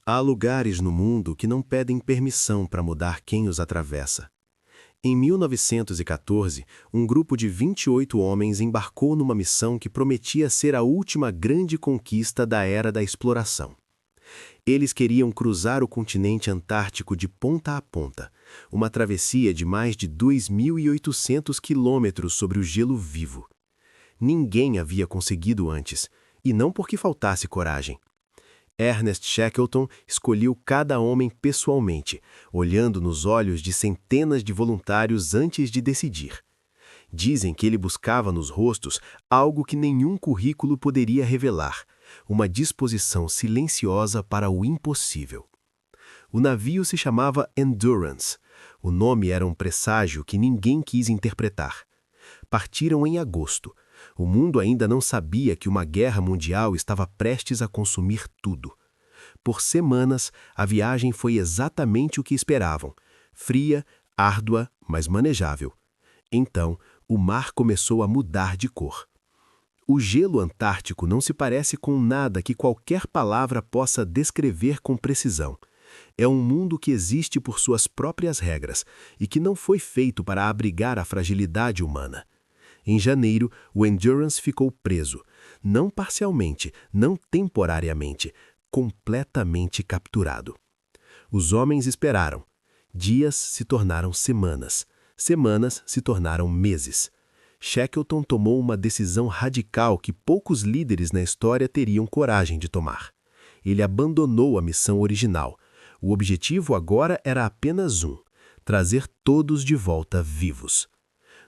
Há lugares no mundo que não pedem permissão para mudar quem os atravessa. Em 1914, um grupo de 28 homens embarcou numa missão que prometia ser a última grande conquista da era da exploração. Eles queriam cruzar o continente antártico de ponta a ponta, uma travessia de mais de 2.800 quilômetros sobre o gelo vivo. Ninguém havia conseguido antes, e não porque faltasse coragem. Ernest Shackleton escolheu cada homem pessoalmente, olhando nos olhos de centenas de voluntários antes de decidir. Dizem que ele buscava nos rostos algo que nenhum currículo poderia revelar, uma disposição silenciosa para o impossível. O navio se chamava Endurance. O nome era um presságio que ninguém quis interpretar. Partiram em agosto. O mundo ainda não sabia que uma guerra mundial estava prestes a consumir tudo. Por semanas, a viagem foi exatamente o que esperavam. Fria, árdua, mas manejável. Então, o mar começou a mudar de cor. O gelo antártico não se parece com nada que qualquer palavra possa descrever com precisão. É um mundo que existe por suas próprias regras e que não foi feito para abrigar a fragilidade humana. Em janeiro, o Endurance ficou preso, não parcialmente, não temporariamente, completamente capturado. Os homens esperaram. Dias se tornaram semanas, semanas se tornaram meses. Shackleton tomou uma decisão radical que poucos líderes na história teriam coragem de tomar. Ele abandonou a missão original. O objetivo agora era apenas um: trazer todos de volta vivos.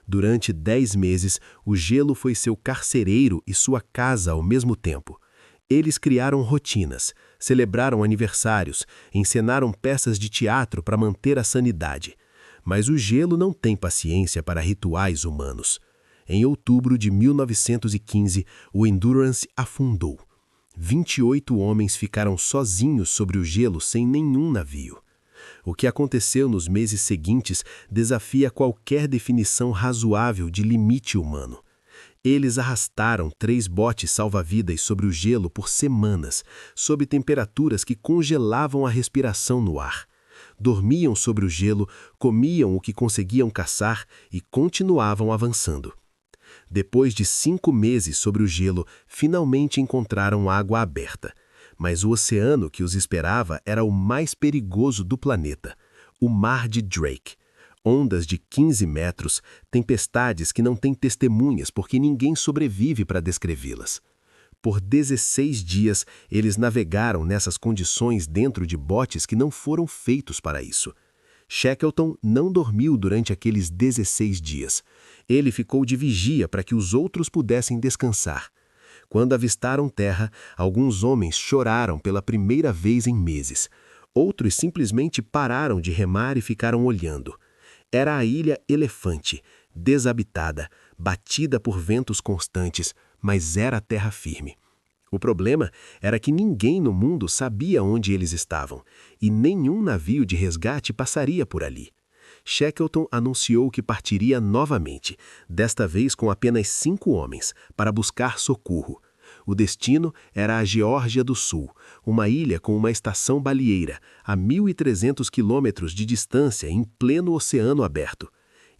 Durante 10 meses, o gelo foi seu carcereiro e sua casa ao mesmo tempo. Eles criaram rotinas, celebraram aniversários, encenaram peças de teatro para manter a sanidade. Mas o gelo não tem paciência para rituais humanos. Em outubro de 1915, o Endurance afundou. 28 homens ficaram sozinhos sobre o gelo sem nenhum navio. O que aconteceu nos meses seguintes desafia qualquer definição razoável de limite humano. Eles arrastaram 3 botes salva-vidas sobre o gelo por semanas, sob temperaturas que congelavam a respiração no ar. Dormiam sobre o gelo, comiam o que conseguiam caçar e continuavam avançando. Depois de 5 meses sobre o gelo, finalmente encontraram água aberta. Mas o oceano que os esperava era o mais perigoso do planeta, o Mar de Drake. Ondas de 15 metros, tempestades que não têm testemunhas porque ninguém sobrevive para descrevê-las. Por 16 dias, eles navegaram nessas condições dentro de botes que não foram feitos para isso. Shackleton não dormiu durante aqueles 16 dias. Ele ficou de vigia para que os outros pudessem descansar. Quando avistaram terra, alguns homens choraram pela primeira vez em meses. Outros simplesmente pararam de remar e ficaram olhando. Era a ilha Elefante, desabitada, batida por ventos constantes, mas era terra firme. O problema era que ninguém no mundo sabia onde eles estavam, e nenhum navio de resgate passaria por ali. Shackleton anunciou que partiria novamente, desta vez com apenas 5 homens, para buscar socorro. O destino era a Geórgia do Sul, uma ilha com uma estação baleeira, a 1.300 quilômetros de distância em pleno oceano aberto.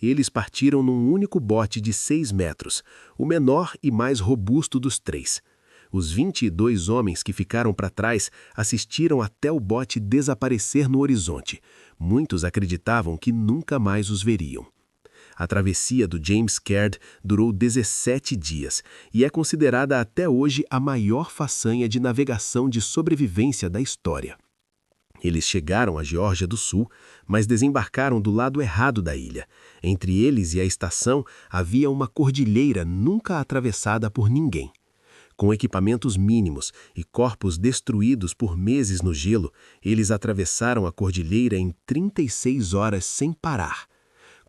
Eles partiram num único bote de 6 metros, o menor e mais robusto dos 3. Os 22 homens que ficaram para trás assistiram até o bote desaparecer no horizonte. Muitos acreditavam que nunca mais os veriam. A travessia do James Caird durou 17 dias e é considerada até hoje a maior façanha de navegação de sobrevivência da história. Eles chegaram à Geórgia do Sul, mas desembarcaram do lado errado da ilha. Entre eles e a estação havia uma cordilheira nunca atravessada por ninguém. Com equipamentos mínimos e corpos destruídos por meses no gelo, eles atravessaram a cordilheira em 36 horas sem parar.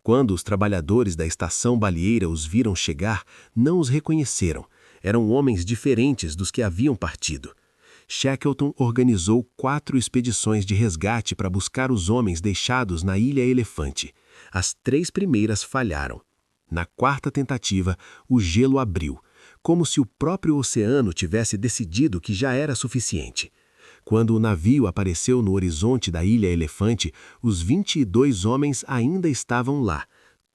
Quando os trabalhadores da estação baleeira os viram chegar, não os reconheceram. Eram homens diferentes dos que haviam partido. Shackleton organizou 4 expedições de resgate para buscar os homens deixados na Ilha Elefante. As 3 primeiras falharam. Na 4ª tentativa, o gelo abriu, como se o próprio oceano tivesse decidido que já era suficiente. Quando o navio apareceu no horizonte da Ilha Elefante, os 22 homens ainda estavam lá,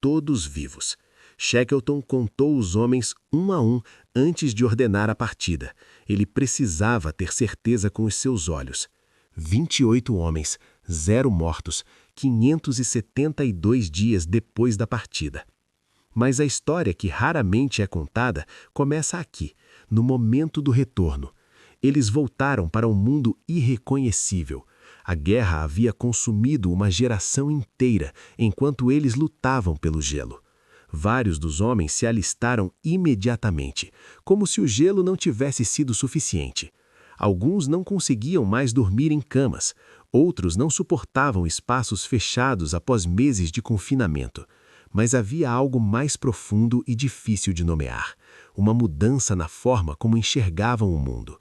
todos vivos. Shackleton contou os homens um a um antes de ordenar a partida. Ele precisava ter certeza com os seus olhos. 28 homens, 0 mortos, 572 dias depois da partida. Mas a história que raramente é contada começa aqui, no momento do retorno. Eles voltaram para um mundo irreconhecível. A guerra havia consumido uma geração inteira, enquanto eles lutavam pelo gelo. Vários dos homens se alistaram imediatamente, como se o gelo não tivesse sido suficiente. Alguns não conseguiam mais dormir em camas, outros não suportavam espaços fechados após meses de confinamento. Mas havia algo mais profundo e difícil de nomear, uma mudança na forma como enxergavam o mundo.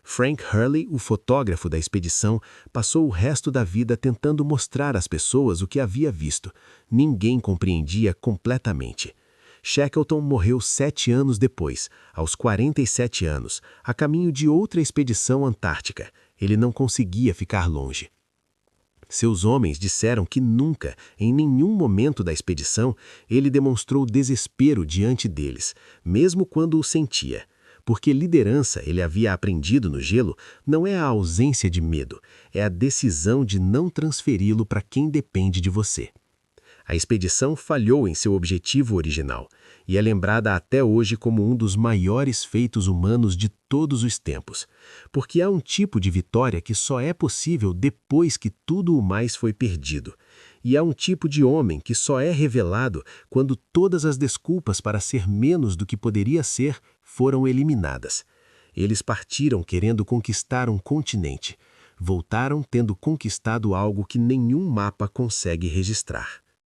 Frank Hurley, o fotógrafo da expedição, passou o resto da vida tentando mostrar às pessoas o que havia visto. Ninguém compreendia completamente. Shackleton morreu 7 anos depois, aos 47 anos, a caminho de outra expedição antártica. Ele não conseguia ficar longe. Seus homens disseram que nunca, em nenhum momento da expedição, ele demonstrou desespero diante deles, mesmo quando o sentia. Porque liderança, ele havia aprendido no gelo, não é a ausência de medo, é a decisão de não transferi-lo para quem depende de você. A expedição falhou em seu objetivo original e é lembrada até hoje como um dos maiores feitos humanos de todos os tempos, porque há um tipo de vitória que só é possível depois que tudo o mais foi perdido, e há um tipo de homem que só é revelado quando todas as desculpas para ser menos do que poderia ser foram eliminadas. Eles partiram querendo conquistar um continente, voltaram tendo conquistado algo que nenhum mapa consegue registrar.